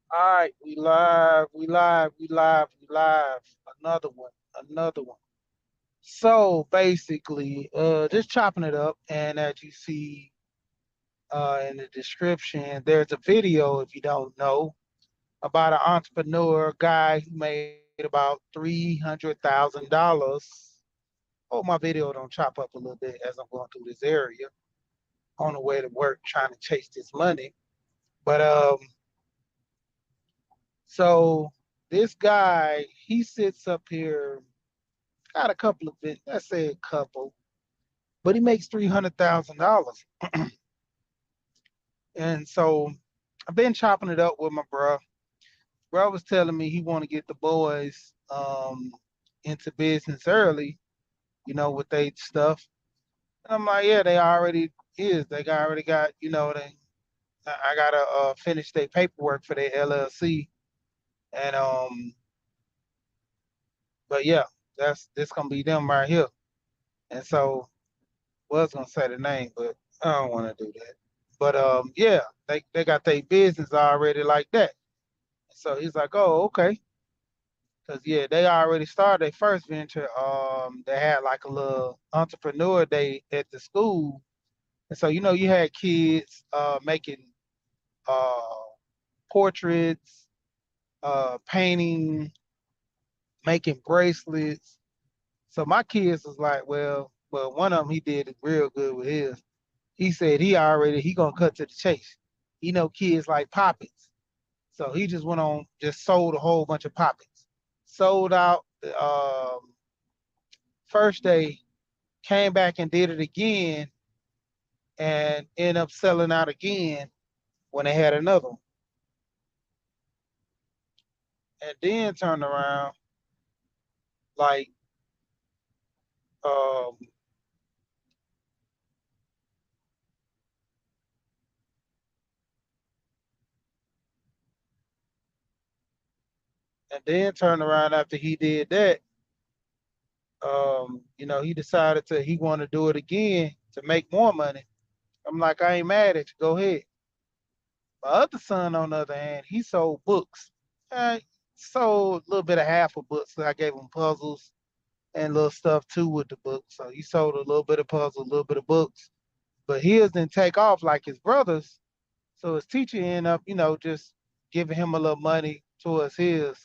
All right, we live, we live, we live, we live. Another one, another one. So basically, just chopping it up, and as you see in the description, there's a video if you don't know about an entrepreneur guy who made about $300,000. Oh, my video don't chop up a little bit as I'm going through this area on the way to work, trying to chase this money. But so this guy, he sits up here, got a couple of it, let's say a couple, but he makes $300,000. And so I've been chopping it up with my bro. Bro was telling me he want to get the boys into business early, with their stuff. And I'm like, yeah, they already is. Already got, I gotta finish their paperwork for their LLC. And but yeah, that's this gonna be them right here. And so was gonna say the name, but I don't want to do that. But yeah, they got their business already like that. So he's like, oh, okay, because yeah, they already started their first venture. They had like a little entrepreneur day at the school, and so you had kids making uh portraits, painting, making bracelets. So my kids was like, well, one of them he did it real good with his. He said he gonna cut to the chase. He know kids like poppets. So he just went on, just sold a whole bunch of poppets. Sold out first day, came back and did it again, and ended up selling out again when they had another one. And then turned around, like, um, and then turned around after he did that. He decided he want to do it again to make more money. I'm like, I ain't mad at you. Go ahead. My other son, on the other hand, he sold books. Uh, Sold a little bit of half of books. So I gave him puzzles and little stuff too with the books. So he sold a little bit of puzzles, a little bit of books. But his didn't take off like his brothers. So his teacher ended up, just giving him a little money towards his.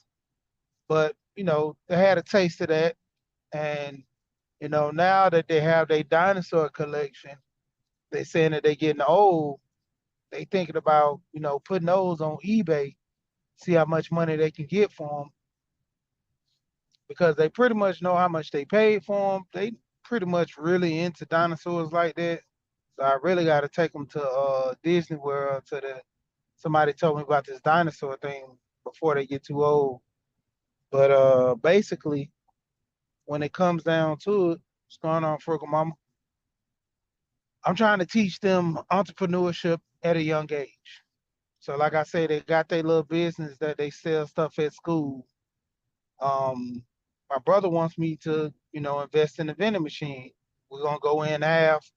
But, they had a taste of that. And, now that they have their dinosaur collection, they saying that they getting old. They thinking about, putting those on eBay, see how much money they can get for them, because they pretty much know how much they paid for them. They pretty much really into dinosaurs like that. So I really got to take them to Disney World. Somebody told me about this dinosaur thing before they get too old. But basically, when it comes down to it, what's going on, Frugal Mama? I'm trying to teach them entrepreneurship at a young age. So, like I say, they got their little business that they sell stuff at school. Um, my brother wants me to, invest in a vending machine. We're gonna go in half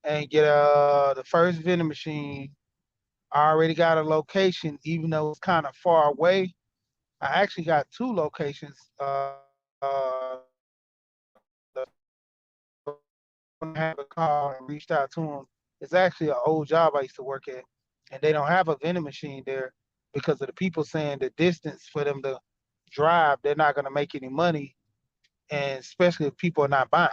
and get the first vending machine. I already got a location, even though it's kind of far away. I actually got two locations. The one I have a call and reached out to them. It's actually an old job I used to work at, and they don't have a vending machine there because of the people saying the distance for them to drive, they're not going to make any money, and especially if people are not buying.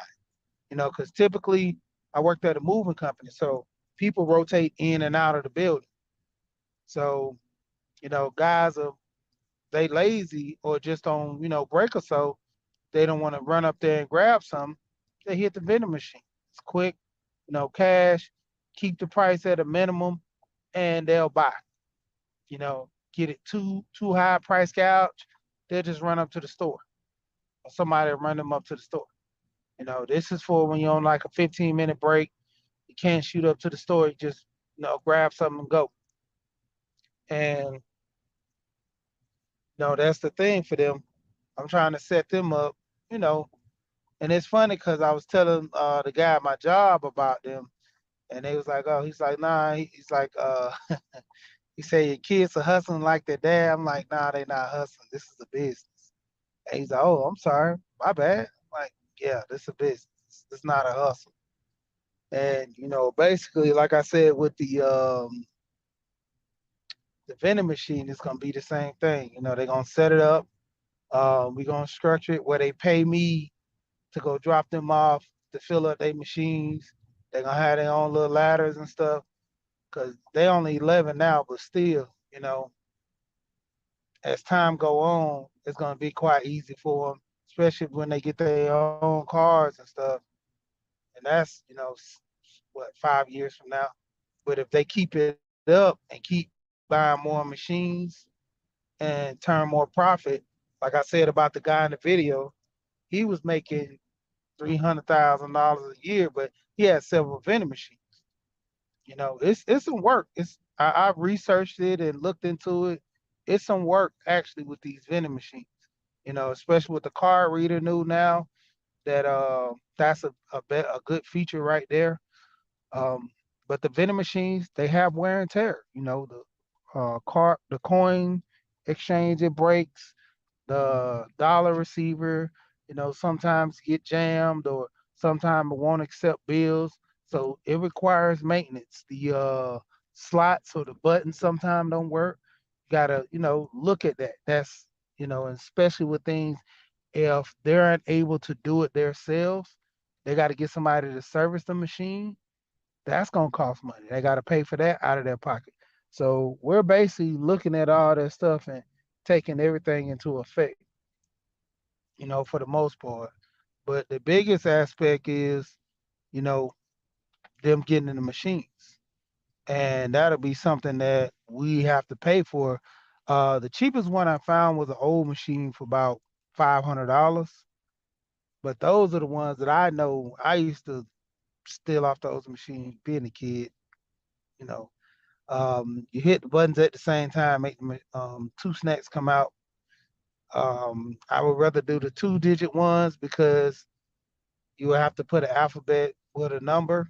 Because typically I worked at a moving company, so people rotate in and out of the building. So guys are they lazy or just on break or so, they don't want to run up there and grab some. They hit the vending machine. It's quick, cash, keep the price at a minimum, and they'll buy. Get it too high price gouge, they'll just run up to the store. Or somebody will run them up to the store. This is for when you're on like a 15-minute break. You can't shoot up to the store. You just grab something and go. And that's the thing for them. I'm trying to set them up, you know. And it's funny because I was telling the guy at my job about them, and they was like, "Oh," he's like, "Nah." He's like, He said your kids are hustling like their dad. I'm like, nah, they not hustling. This is a business. And he's like, oh, I'm sorry, my bad. I'm like, yeah, this is a business. It's not a hustle. And basically, like I said, with the vending machine, it's gonna be the same thing. They're gonna set it up. We're gonna structure it where they pay me to go drop them off to fill up their machines. They're gonna have their own little ladders and stuff because they only 11 now, but still, as time go on, it's gonna be quite easy for them, especially when they get their own cars and stuff. And that's, 5 years from now. But if they keep it up and keep buying more machines and turn more profit, like I said about the guy in the video, he was making $300,000 a year, but he had several vending machines. It's some work. I've researched it and looked into it. It's some work actually with these vending machines. Especially with the card reader new now. That's a good feature right there. Um, but the vending machines, they have wear and tear. The coin exchange, it breaks. The dollar receiver, sometimes get jammed, or sometimes it won't accept bills. So it requires maintenance. The slots or the buttons sometimes don't work. You gotta, look at that. That's, and especially with things, if they're unable to do it themselves, they got to get somebody to service the machine. That's gonna cost money. They got to pay for that out of their pocket. So we're basically looking at all that stuff and taking everything into effect, for the most part. But the biggest aspect is, you know, them getting in the machines. And that'll be something that we have to pay for. The cheapest one I found was an old machine for about $500. But those are the ones that I know I used to steal off those machines being a kid. You know, you hit the buttons at the same time, make the two snacks come out. I would rather do the two-digit ones because you will have to put an alphabet with a number.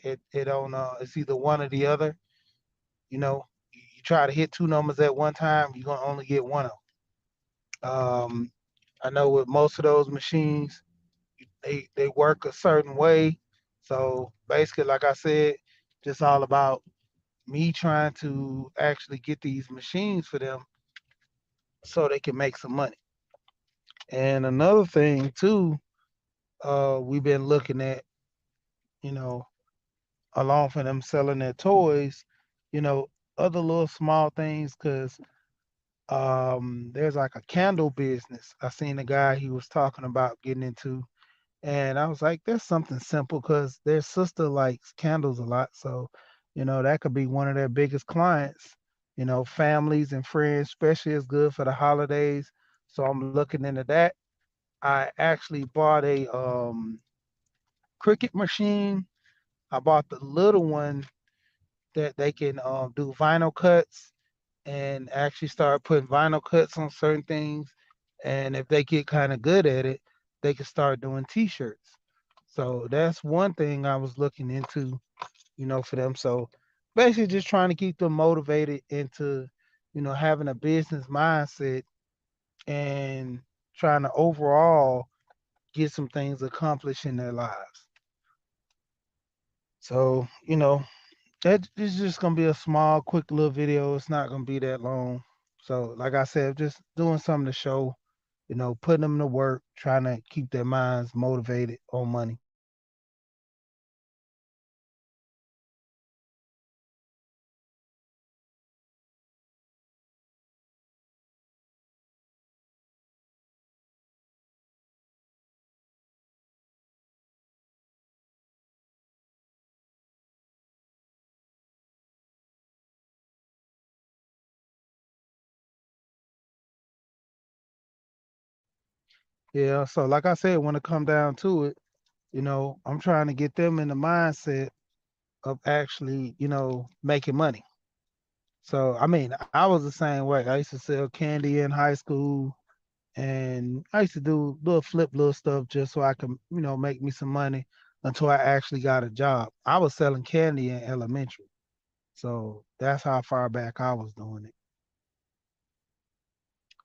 It don't it's either one or the other. You try to hit two numbers at one time, you're gonna only get one of them. I know with most of those machines, they work a certain way. So basically, like I said, just all about me trying to actually get these machines for them so they can make some money. And another thing too, we've been looking at, you know, along for them selling their toys, you know, other little small things, because there's like a candle business. I seen a guy he was talking about getting into, and I was like, there's something simple because their sister likes candles a lot. So, that could be one of their biggest clients. Families and friends, especially is good for the holidays. So I'm looking into that. I actually bought a Cricut machine. I bought the little one that they can do vinyl cuts and actually start putting vinyl cuts on certain things. And if they get kind of good at it, they can start doing t-shirts. So that's one thing I was looking into, for them. So basically just trying to keep them motivated into, having a business mindset and trying to overall get some things accomplished in their lives. So, that is just gonna be a small, quick little video. It's not gonna be that long. So, like I said, just doing something to show, putting them to work, trying to keep their minds motivated on money. Yeah. So, like I said, when it come down to it, I'm trying to get them in the mindset of actually, making money. So, I mean, I was the same way. I used to sell candy in high school, and I used to do little stuff just so I could, make me some money until I actually got a job. I was selling candy in elementary. So that's how far back I was doing it.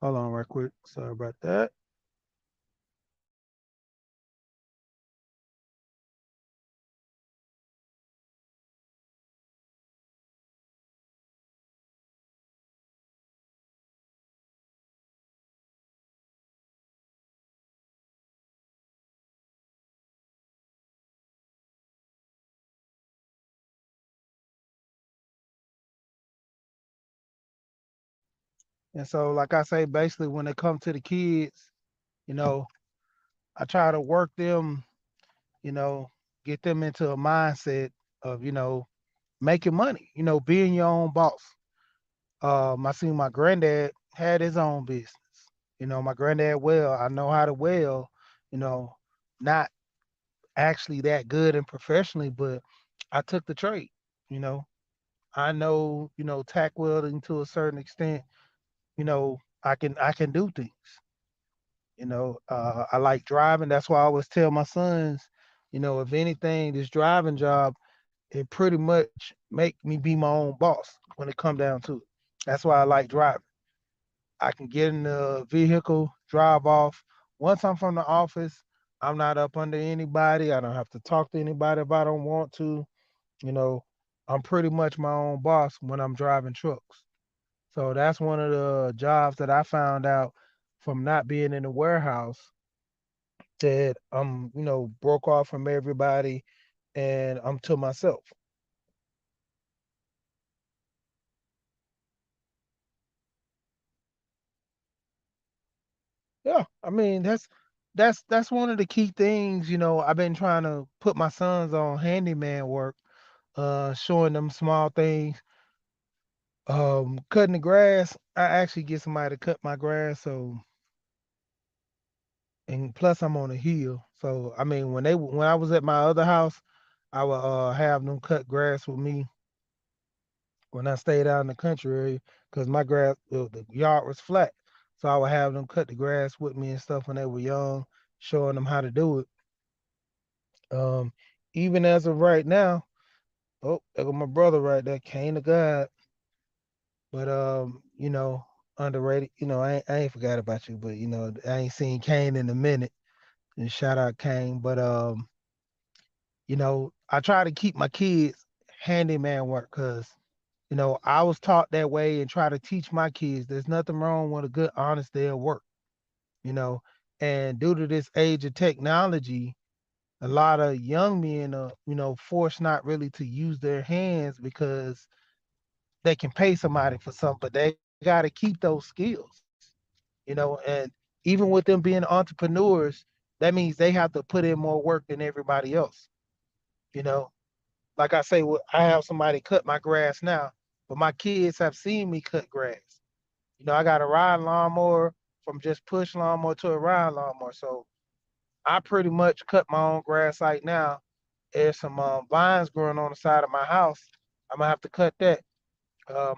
Hold on, right quick. Sorry about that. And so, like I say, basically, when it comes to the kids, you know, I try to work them, you know, get them into a mindset of, making money, being your own boss. I seen my granddad had his own business. My granddad I know how to you know, not actually that good and professionally, but I took the trade, you know. I know, tack welding to a certain extent, I can do things. I like driving. That's why I always tell my sons, if anything, this driving job, it pretty much make me be my own boss when it come down to it. That's why I like driving. I can get in the vehicle, drive off. Once I'm from the office, I'm not up under anybody. I don't have to talk to anybody if I don't want to. You know, I'm pretty much my own boss when I'm driving trucks. So that's one of the jobs that I found out from not being in the warehouse that I'm, broke off from everybody and I'm to myself. Yeah, I mean that's one of the key things, I've been trying to put my sons on handyman work, showing them small things. Cutting the grass, I actually get somebody to cut my grass, so and plus I'm on a hill. So I mean when I was at my other house, I would have them cut grass with me when I stayed out in the country area because my grass the yard was flat. So I would have them cut the grass with me and stuff when they were young, showing them how to do it. Um, Even as of right now, oh, there go my brother right there, Kane the God. But underrated. I ain't forgot about you, but I ain't seen Kane in a minute. And shout out Kane. But I try to keep my kids handyman work because I was taught that way and try to teach my kids there's nothing wrong with a good, honest day of work, you know. And due to this age of technology, a lot of young men are, forced not really to use their hands because they can pay somebody for something, but they got to keep those skills, and even with them being entrepreneurs, that means they have to put in more work than everybody else, you know. Like I say, well, I have somebody cut my grass now, but my kids have seen me cut grass. I got a ride lawnmower from just push lawnmower to a ride lawnmower. So I pretty much cut my own grass right now. There's some vines growing on the side of my house. I'm gonna have to cut that.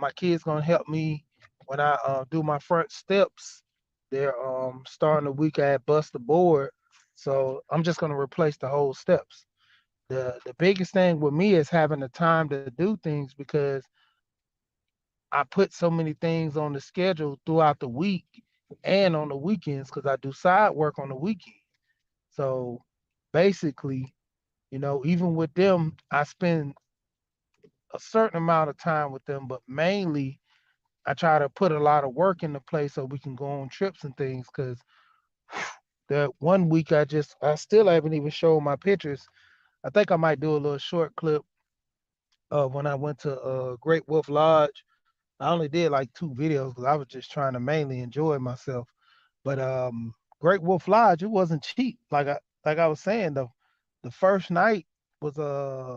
My kids gonna help me when I do my front steps. They're starting the week at bust the board, so I'm just gonna replace the whole steps. The biggest thing with me is having the time to do things because I put so many things on the schedule throughout the week and on the weekends because I do side work on the weekend. So basically, even with them, I spend a certain amount of time with them, but mainly I try to put a lot of work into place so we can go on trips and things. Because that one week I still haven't even shown my pictures. I think I might do a little short clip of when I went to Great Wolf Lodge. I only did like two videos because I was just trying to mainly enjoy myself. But Great Wolf Lodge, it wasn't cheap. Like I was saying, the first night was I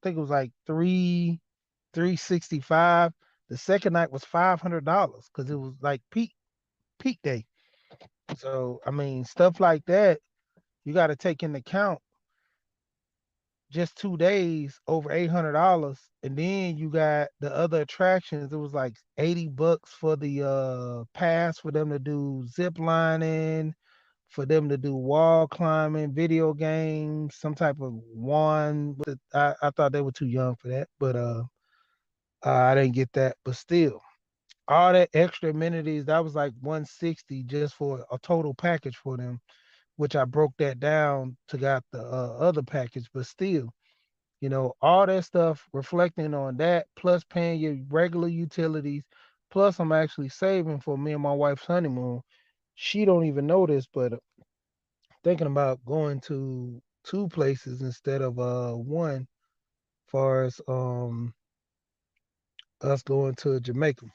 think it was like 365. The second night was $500 because it was like peak day. So I mean stuff like that you got to take into account. Just 2 days over $800, and then you got the other attractions. It was like $80 for the pass for them to do zip lining, for them to do wall climbing, video games, some type of one. I thought they were too young for that, but I didn't get that, but still, all that extra amenities that was like 160 just for a total package for them, which I broke that down to got the other package, but still, all that stuff reflecting on that, plus paying your regular utilities, plus I'm actually saving for me and my wife's honeymoon. She don't even know this, but thinking about going to two places instead of one, far as us going to Jamaica.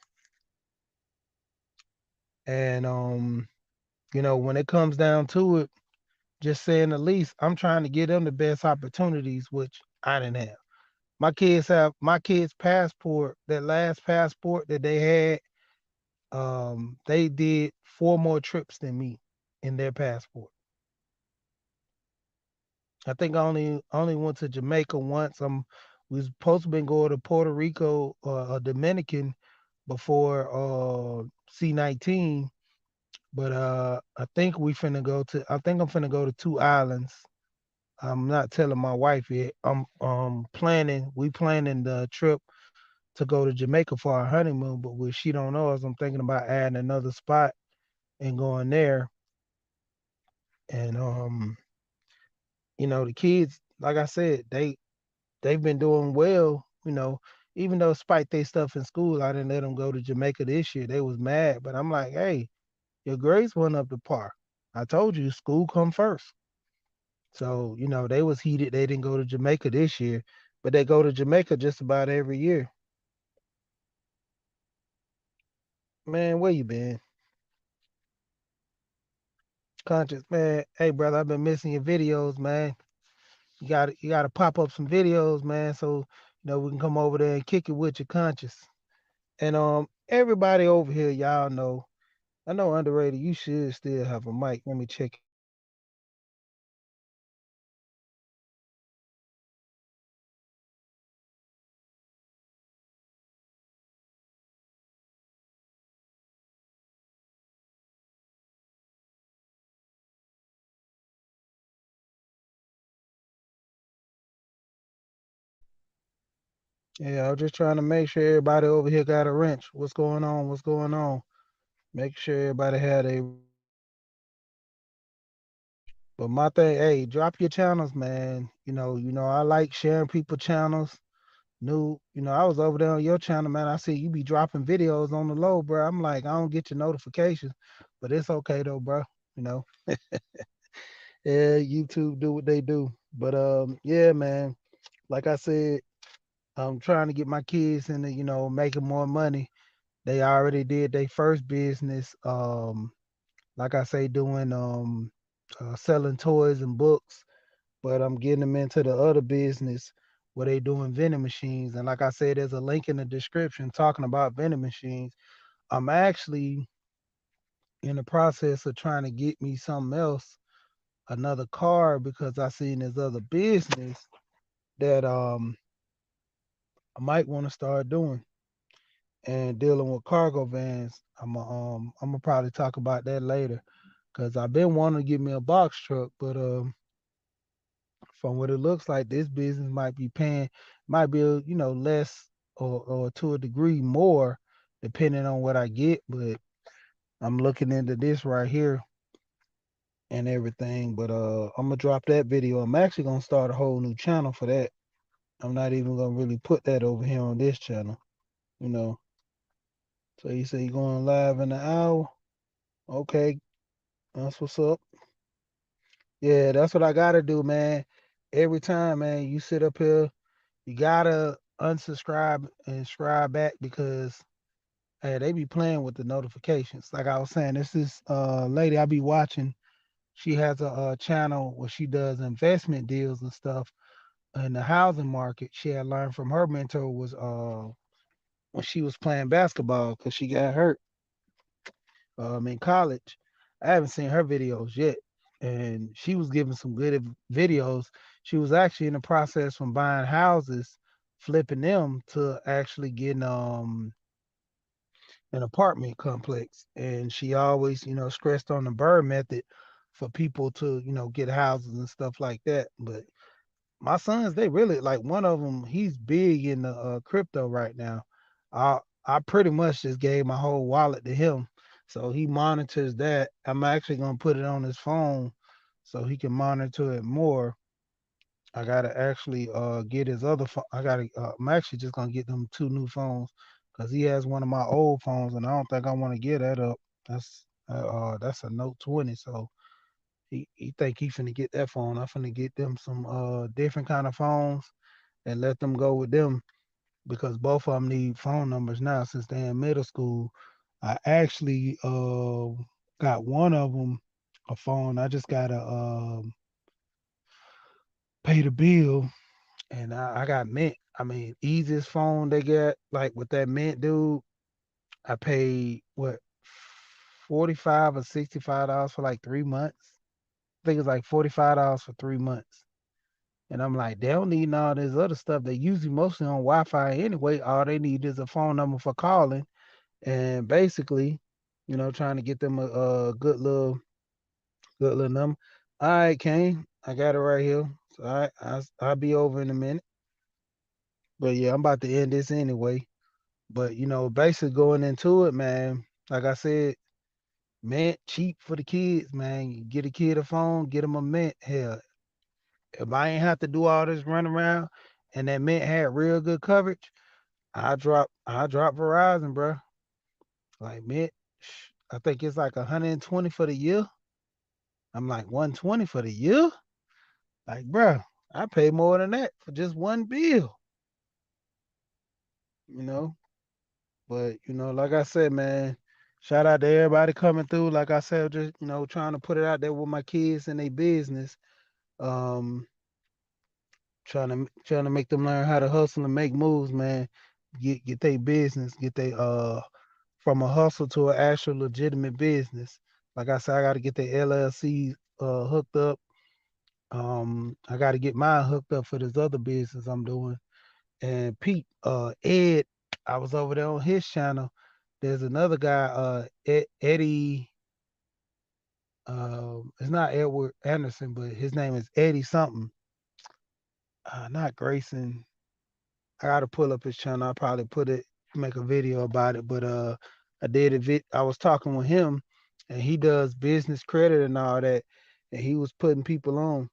And when it comes down to it, just saying the least, I'm trying to give them the best opportunities, which I didn't have. My kids' passport, that last passport that they had, they did four more trips than me in their passport. I think I only went to Jamaica once. We was supposed to been going to Puerto Rico or Dominican before C-19, but I think I'm finna go to two islands. I'm not telling my wife yet. I'm we planning the trip to go to Jamaica for our honeymoon, but what she don't know is I'm thinking about adding another spot and going there. And the kids, like I said, they've been doing well, even though despite they stuff in school, I didn't let them go to Jamaica this year. They was mad, but I'm like, hey, your grades went up to par. I told you school come first. So, they was heated. They didn't go to Jamaica this year, but they go to Jamaica just about every year. Man, where you been? Conscious, man. Hey, brother, I've been missing your videos, man. You gotta pop up some videos, man, so we can come over there and kick it with your conscious. And everybody over here, y'all know. I know underrated. You should still have a mic. Let me check. Yeah, I was just trying to make sure everybody over here got a wrench. What's going on? What's going on? Make sure everybody had a. But my thing, hey, drop your channels, man. I like sharing people channels. I was over there on your channel, man. I see you be dropping videos on the low, bro. I'm like, I don't get your notifications, but it's okay though, bro. You know, yeah, YouTube do what they do. But yeah, man. Like I said, I'm trying to get my kids into, making more money. They already did their first business. Like I say, doing selling toys and books, but I'm getting them into the other business where they doing vending machines. And like I said, there's a link in the description talking about vending machines. I'm actually in the process of trying to get me something else, another car, because I seen this other business that I might want to start doing and dealing with cargo vans. I'm gonna probably talk about that later because I've been wanting to get me a box truck, but from what it looks like, this business might be paying, might be less or to a degree more, depending on what I get. But I'm looking into this right here and everything. But I'm gonna drop that video. I'm actually gonna start a whole new channel for that. I'm not even gonna really put that over here on this channel, you know. So you say you're going live in an hour? Okay, that's what's up. Yeah, that's what I gotta do, man. Every time, man, you sit up here, you gotta unsubscribe and subscribe back because hey, they be playing with the notifications. Like I was saying, this is lady I be watching. She has a channel where she does investment deals and stuff in the housing market. She had learned from her mentor was when she was playing basketball because she got hurt in college. I haven't seen her videos yet, and she was giving some good videos. She was actually in the process from buying houses, flipping them to actually getting an apartment complex. And she always, stressed on the Bird method for people to, get houses and stuff like that. But my sons, they really like one of them. He's big in the crypto right now. I I pretty much just gave my whole wallet to him, so he monitors that. I'm actually gonna put it on his phone, so he can monitor it more. I gotta actually get his other phone. I gotta. I'm actually just gonna get them two new phones because he has one of my old phones, and I don't think I want to get that up. That's a Note 20, so he think he finna get that phone. I finna get them some different kind of phones and let them go with them because both of them need phone numbers now since they're in middle school. I actually got one of them a phone. I just gotta pay the bill, and I got Mint. I mean, easiest phone they get, like with that Mint dude. I paid what, $45 or $65 for like 3 months. I think it's like $45 for 3 months. And I'm like, they don't need all this other stuff. They usually mostly on Wi-Fi anyway. All they need is a phone number for calling, and basically, trying to get them a good little number. All right, Kane, I got it right here. So I'll be over in a minute. But yeah, I'm about to end this anyway. But basically going into it, man. Like I said, Mint cheap for the kids, man. You get a kid a phone, get them a Mint. Hell, if I ain't have to do all this run around, and that Mint had real good coverage, I drop Verizon, bro. Like Mint, I think it's like 120 for the year. I'm like 120 for the year. Like, bro, I pay more than that for just one bill, you know. But like I said, man, shout out to everybody coming through. Like I said, just trying to put it out there with my kids and their business. Um, trying to make them learn how to hustle and make moves, man. Get their business, get they from a hustle to an actual legitimate business. Like I said, I got to get the LLC hooked up. I got to get mine hooked up for this other business I'm doing. And Pete, Ed, I was over there on his channel. There's another guy, Eddie. It's not Edward Anderson, but his name is Eddie something. Not Grayson. I gotta pull up his channel. I'll probably make a video about it. But I was talking with him, and he does business credit and all that, and he was putting people on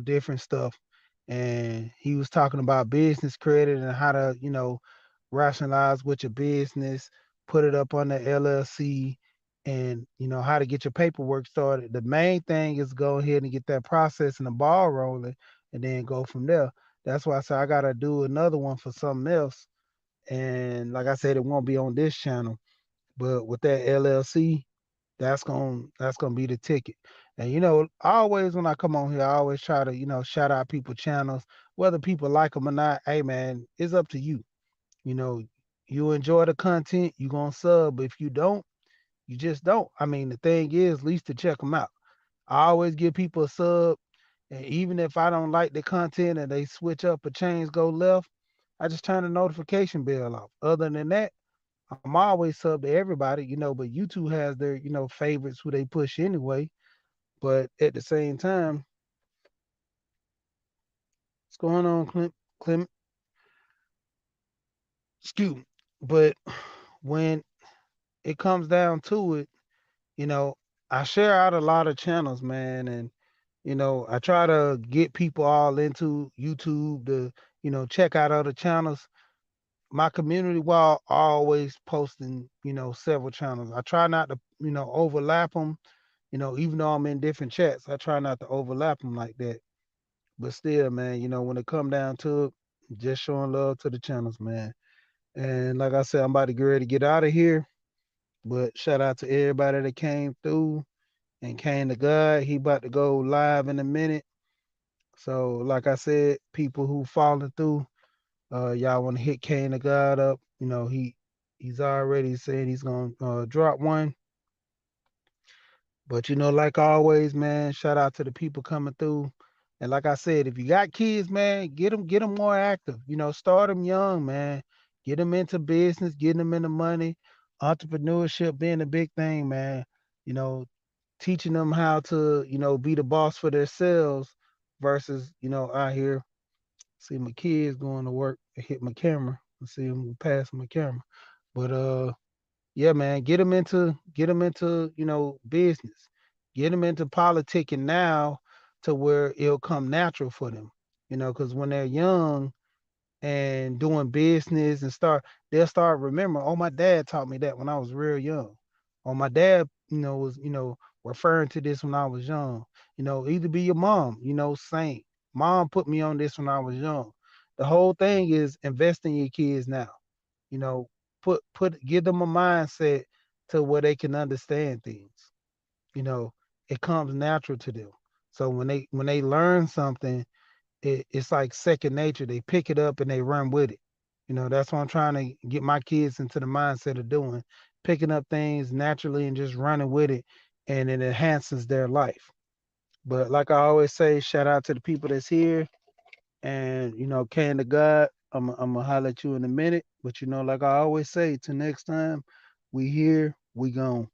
different stuff, and he was talking about business credit and how to rationalize with your business, put it up on the LLC, and how to get your paperwork started. The main thing is go ahead and get that process and the ball rolling, and then go from there. That's why I said I gotta do another one for something else, and like I said, it won't be on this channel, but with that LLC, that's gonna be the ticket. And always when I come on here, I always try to shout out people channels, whether people like them or not. Hey man, it's up to you. You know, you enjoy the content, you gonna sub. If you don't, you just don't. I mean, the thing is, at least to check them out. I always give people a sub, and even if I don't like the content and they switch up or change, go left, I just turn the notification bell off. Other than that, I'm always sub to everybody, but YouTube has their, favorites who they push anyway. But at the same time, what's going on, Clint? Clement? Excuse me. But when it comes down to it, you know, I share out a lot of channels, man, and I try to get people all into YouTube to, check out other channels. My community wall always posting, several channels. I try not to, overlap them. Even though I'm in different chats, I try not to overlap them like that. But still, man, when it come down to it, just showing love to the channels, man. And like I said, I'm about to get ready to get out of here. But shout out to everybody that came through and came to God. He about to go live in a minute. So, like I said, people who falling through, y'all want to hit Kane to God up. He's already said he's gonna drop one. But like always, man, shout out to the people coming through. And like I said, if you got kids, man, get them more active. Start them young, man. Get them into business, get them into money. Entrepreneurship being a big thing, man. You know, teaching them how to, be the boss for themselves versus, out here. See my kids going to work. I hit my camera. I see them passing my camera. But yeah, man, get them into business. Get them into politicking now to where it'll come natural for them. Because when they're young and doing business and they'll start remembering, oh, my dad taught me that when I was real young. Or my dad, was, referring to this when I was young. Either be your mom, saying, mom put me on this when I was young. The whole thing is invest in your kids now. You know, give them a mindset to where they can understand things. You know, it comes natural to them. So when they learn something, it's like second nature. They pick it up and they run with it. That's what I'm trying to get my kids into the mindset of doing, picking up things naturally and just running with it, and it enhances their life. But like I always say, shout out to the people that's here, and can to God. I'm gonna holler at you in a minute, but like I always say, till next time, we here, we gone.